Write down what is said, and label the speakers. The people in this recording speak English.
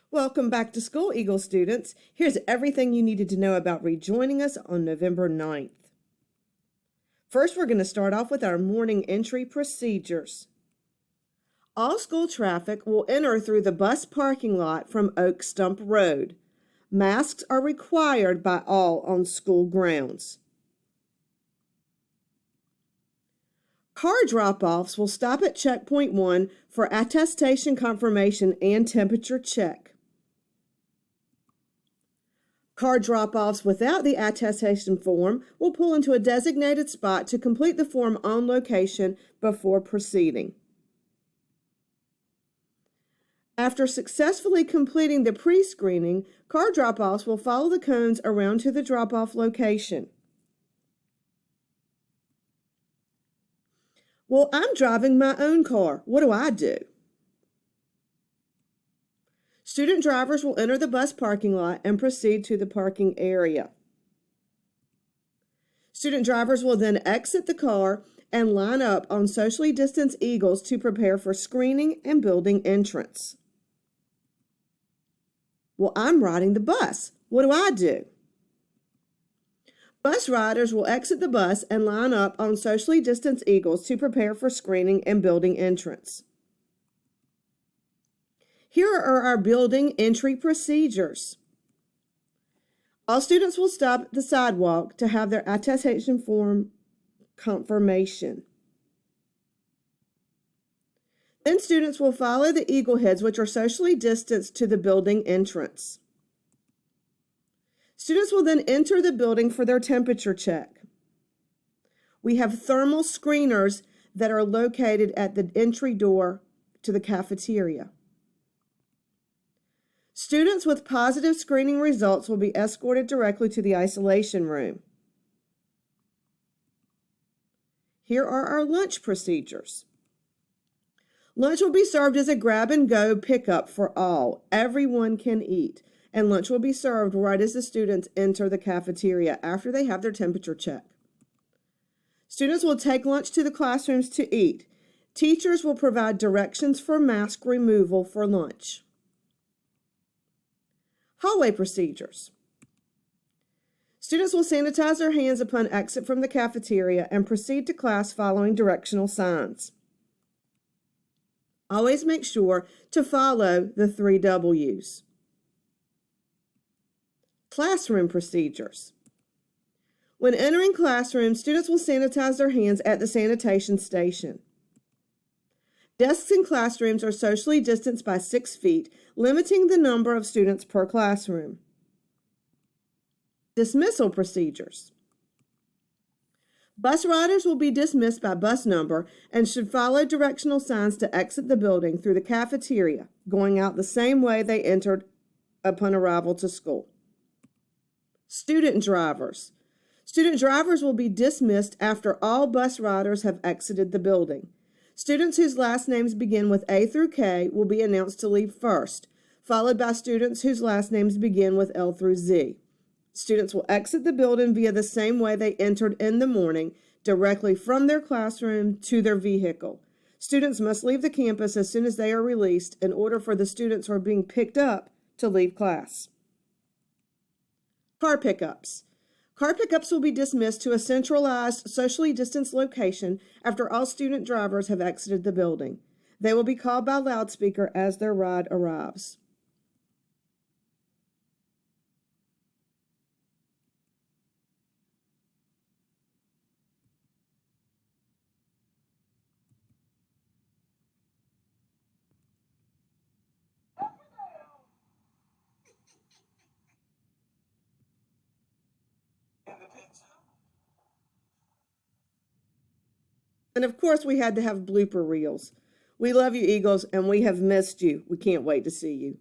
Speaker 1: Welcome back to school, Eagle students. Here's everything you needed to know about rejoining us on November 9th. First, we're going to start off with our morning entry procedures. All school traffic will enter through the bus parking lot from Oak Stump Road. Masks are required by all on school grounds. Car drop-offs will stop at Checkpoint 1 for attestation confirmation and temperature check. Car drop-offs without the attestation form will pull into a designated spot to complete the form on location before proceeding. After successfully completing the pre-screening, car drop-offs will follow the cones around to the drop-off location. Well, I'm driving my own car. What do I do? Student drivers will enter the bus parking lot and proceed to the parking area. Student drivers will then exit the car and line up on socially distanced eagles to prepare for screening and building entrance. Well, I'm riding the bus. What do I do? Bus riders will exit the bus and line up on socially distanced eagles to prepare for screening and building entrance. Here are our building entry procedures. All students will stop at the sidewalk to have their attestation form confirmation. Then students will follow the eagle heads, which are socially distanced, to the building entrance. Students will then enter the building for their temperature check. We have thermal screeners that are located at the entry door to the cafeteria. Students with positive screening results will be escorted directly to the isolation room. Here are our lunch procedures. Lunch will be served as a grab-and-go pickup for all. Everyone can eat, and lunch will be served right as the students enter the cafeteria after they have their temperature check. Students will take lunch to the classrooms to eat. Teachers will provide directions for mask removal for lunch. Hallway procedures. Students will sanitize their hands upon exit from the cafeteria and proceed to class following directional signs. Always make sure to follow the 3 W's. Classroom procedures. When entering classrooms, students will sanitize their hands at the sanitation station. Desks in classrooms are socially distanced by 6 feet, limiting the number of students per classroom. Dismissal procedures. Bus riders will be dismissed by bus number and should follow directional signs to exit the building through the cafeteria, going out the same way they entered upon arrival to school. Student drivers. Student drivers will be dismissed after all bus riders have exited the building. Students whose last names begin with A through K will be announced to leave first, followed by students whose last names begin with L through Z. Students will exit the building via the same way they entered in the morning, directly from their classroom to their vehicle. Students must leave the campus as soon as they are released in order for the students who are being picked up to leave class. Car pickups. Car pickups will be dismissed to a centralized, socially distanced location after all student drivers have exited the building. They will be called by loudspeaker as their ride arrives. And of course, we had to have blooper reels. We love you, Eagles, and we have missed you. We can't wait to see you.